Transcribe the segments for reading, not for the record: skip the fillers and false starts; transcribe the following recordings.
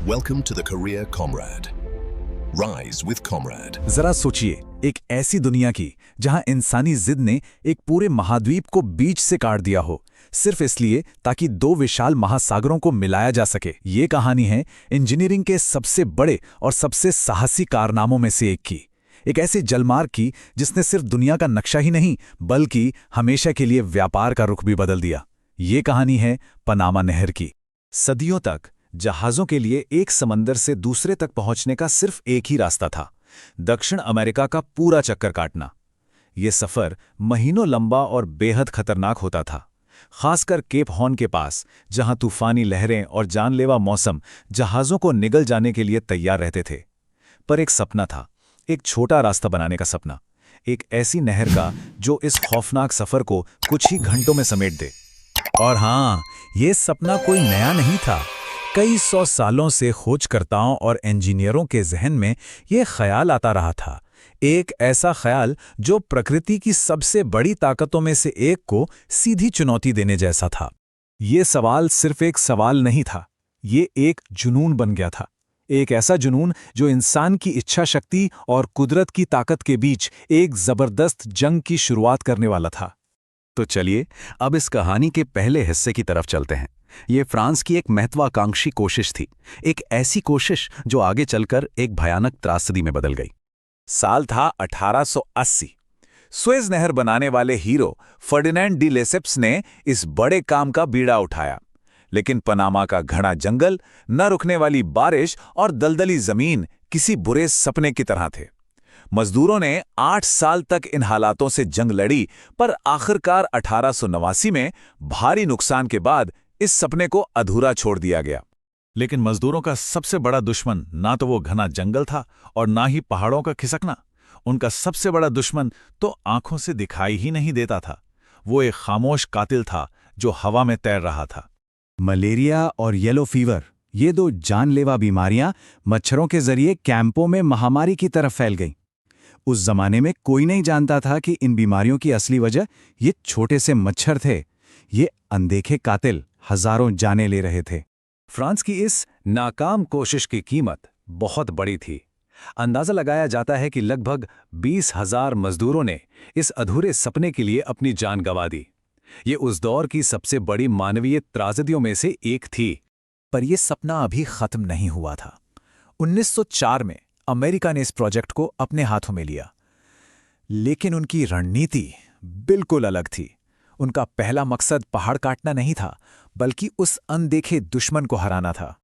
Welcome to the Career Comrade. Rise with Comrade. जरा सोचिए, एक ऐसी दुनिया की जहां इंसानी जिद ने एक पूरे महाद्वीप को बीच से काट दिया हो, सिर्फ इसलिए ताकि दो विशाल महासागरों को मिलाया जा सके। ये कहानी है इंजीनियरिंग के सबसे बड़े और सबसे साहसी कारनामों में से एक की। एक ऐसे जलमार्ग की जिसने सिर्फ दुनिया का नक्शा ही नहीं बल्कि हमेशा के लिए व्यापार का रुख भी बदल दिया। ये कहानी है पनामा नहर की। सदियों तक जहाज़ों के लिए एक समंदर से दूसरे तक पहुंचने का सिर्फ एक ही रास्ता था, दक्षिण अमेरिका का पूरा चक्कर काटना। ये सफ़र महीनों लंबा और बेहद खतरनाक होता था, खासकर केप हॉर्न के पास, जहां तूफानी लहरें और जानलेवा मौसम जहाज़ों को निगल जाने के लिए तैयार रहते थे। पर एक सपना था, एक छोटा रास्ता बनाने का सपना, एक ऐसी नहर का जो इस खौफनाक सफ़र को कुछ ही घंटों में समेट दे। और हाँ, ये सपना कोई नया नहीं था। कई सौ सालों से खोजकर्ताओं और इंजीनियरों के जहन में ये ख्याल आता रहा था, एक ऐसा ख्याल जो प्रकृति की सबसे बड़ी ताकतों में से एक को सीधी चुनौती देने जैसा था। ये सवाल सिर्फ एक सवाल नहीं था, ये एक जुनून बन गया था। एक ऐसा जुनून जो इंसान की इच्छा शक्ति और कुदरत की ताकत के बीच एक जबरदस्त जंग की शुरुआत करने वाला था। तो चलिए अब इस कहानी के पहले हिस्से की तरफ चलते हैं। ये फ्रांस की एक महत्वाकांक्षी कोशिश थी, एक ऐसी कोशिश जो आगे चलकर एक भयानक त्रासदी में बदल गई। साल था 1880। सुएज नहर बनाने वाले हीरो फर्डिनेंड डी लेसेप्स ने इस बड़े काम का बीड़ा उठाया, लेकिन पनामा का घना जंगल, न रुकने वाली बारिश और दलदली जमीन किसी बुरे सपने की तरह थे। मजदूरों ने 8 साल तक इन हालातों से जंग लड़ी, पर आखिरकार 1889 में भारी नुकसान के बाद इस सपने को अधूरा छोड़ दिया गया। लेकिन मजदूरों का सबसे बड़ा दुश्मन ना तो वो घना जंगल था और ना ही पहाड़ों का खिसकना। उनका सबसे बड़ा दुश्मन तो आंखों से दिखाई ही नहीं देता था। वो एक खामोश कातिल था जो हवा में तैर रहा था। मलेरिया और येलो फीवर, ये दो जानलेवा बीमारियां मच्छरों के जरिए कैंपों में महामारी की तरफ फैल गईं। उस जमाने में कोई नहीं जानता था कि इन बीमारियों की असली वजह ये छोटे से मच्छर थे। ये अनदेखे कातिल हजारों जानें ले रहे थे। फ्रांस की इस नाकाम कोशिश की कीमत बहुत बड़ी थी। अंदाजा लगाया जाता है कि लगभग 20,000 मजदूरों ने इस अधूरे सपने के लिए अपनी जान गंवा दी। ये उस दौर की सबसे बड़ी मानवीय त्रासदियों में से एक थी। पर यह सपना अभी खत्म नहीं हुआ था। 1904 में अमेरिका ने इस प्रोजेक्ट को अपने हाथों में लिया, लेकिन उनकी रणनीति बिल्कुल अलग थी। उनका पहला मकसद पहाड़ काटना नहीं था, बल्कि उस अनदेखे दुश्मन को हराना था।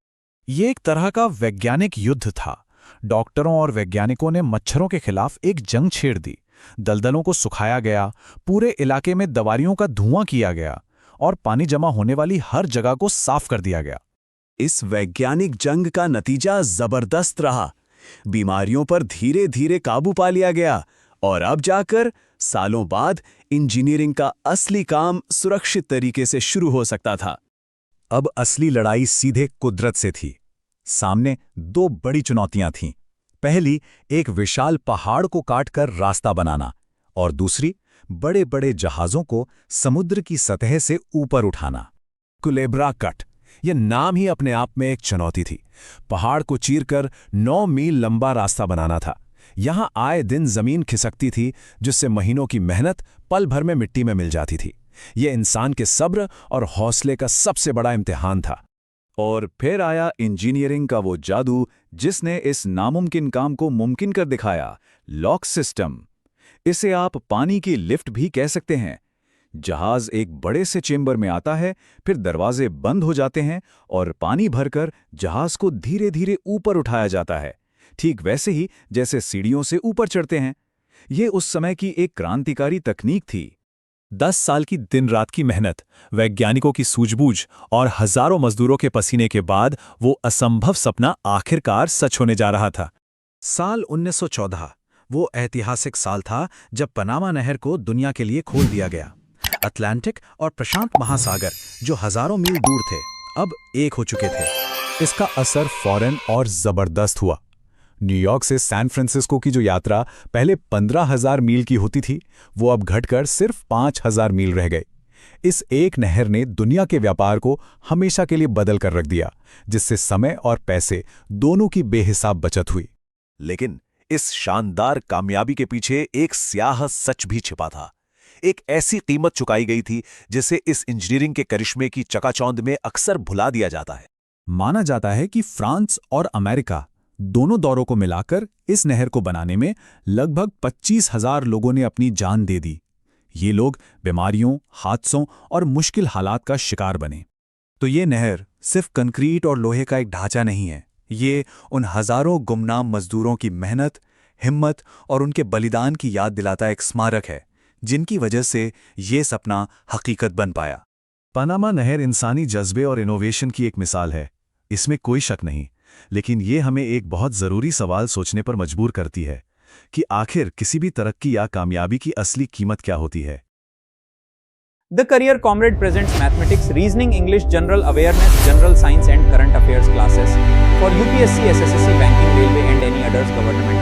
ये एक तरह का वैज्ञानिक युद्ध था। डॉक्टरों और वैज्ञानिकों ने मच्छरों के खिलाफ एक जंग छेड़ दी। दलदलों को सुखाया गया, पूरे इलाके में दवाइयों का धुआं किया गया और पानी जमा होने वाली हर जगह को साफ कर दिया गया। इस वैज्ञानिक जंग का नतीजा जबरदस्त रहा। बीमारियों पर धीरे धीरे काबू पा लिया गया और अब जाकर सालों बाद इंजीनियरिंग का असली काम सुरक्षित तरीके से शुरू हो सकता था। अब असली लड़ाई सीधे कुदरत से थी। सामने दो बड़ी चुनौतियां थीं। पहली, एक विशाल पहाड़ को काटकर रास्ता बनाना, और दूसरी, बड़े बड़े जहाज़ों को समुद्र की सतह से ऊपर उठाना। कुलेब्रा कट, यह नाम ही अपने आप में एक चुनौती थी। पहाड़ को चीरकर 9 मील लंबा रास्ता बनाना था। यहां आए दिन जमीन खिसकती थी, जिससे महीनों की मेहनत पल भर में मिट्टी में मिल जाती थी। यह इंसान के सब्र और हौसले का सबसे बड़ा इम्तिहान था। और फिर आया इंजीनियरिंग का वो जादू जिसने इस नामुमकिन काम को मुमकिन कर दिखाया, लॉक सिस्टम। इसे आप पानी की लिफ्ट भी कह सकते हैं। जहाज एक बड़े से चेंबर में आता है, फिर दरवाजे बंद हो जाते हैं और पानी भरकर जहाज को धीरे धीरे ऊपर उठाया जाता है, ठीक वैसे ही जैसे सीढ़ियों से ऊपर चढ़ते हैं। ये उस समय की एक क्रांतिकारी तकनीक थी। 10 साल की दिन रात की मेहनत, वैज्ञानिकों की सूझबूझ और हजारों मजदूरों के पसीने के बाद वो असंभव सपना आखिरकार सच होने जा रहा था। साल 1914 वो ऐतिहासिक साल था जब पनामा नहर को दुनिया के लिए खोल दिया गया। अटलांटिक और प्रशांत महासागर, जो हजारों मील दूर थे, अब एक हो चुके थे। इसका असर फौरन और जबरदस्त हुआ। न्यूयॉर्क से सैन फ्रांसिस्को की जो यात्रा पहले 15,000 मील की होती थी, वो अब घटकर सिर्फ 5,000 मील रह गई। इस एक नहर ने दुनिया के व्यापार को हमेशा के लिए बदल कर रख दिया, जिससे समय और पैसे दोनों की बेहिसाब बचत हुई। लेकिन इस शानदार कामयाबी के पीछे एक स्याह सच भी छिपा था। एक ऐसी कीमत चुकाई गई थी जिसे इस इंजीनियरिंग के करिश्मे की चकाचौंध में अक्सर भुला दिया जाता है। माना जाता है कि फ्रांस और अमेरिका दोनों दौरों को मिलाकर इस नहर को बनाने में लगभग 25,000 लोगों ने अपनी जान दे दी। ये लोग बीमारियों, हादसों और मुश्किल हालात का शिकार बने। तो ये नहर सिर्फ कंक्रीट और लोहे का एक ढांचा नहीं है, ये उन हजारों गुमनाम मजदूरों की मेहनत, हिम्मत और उनके बलिदान की याद दिलाता एक स्मारक है, जिनकी वजह से ये सपना हकीकत बन पाया। पनामा नहर इंसानी जज्बे और इनोवेशन की एक मिसाल है, इसमें कोई शक नहीं। लेकिन ये हमें एक बहुत ज़रूरी सवाल सोचने पर मजबूर करती है कि आखिर किसी भी तरक्की या कामयाबी की असली कीमत क्या होती है। The Career Comrade presents mathematics, reasoning, English, general awareness, general science and current affairs classes for UPSC, SSSC, banking, railway and any others government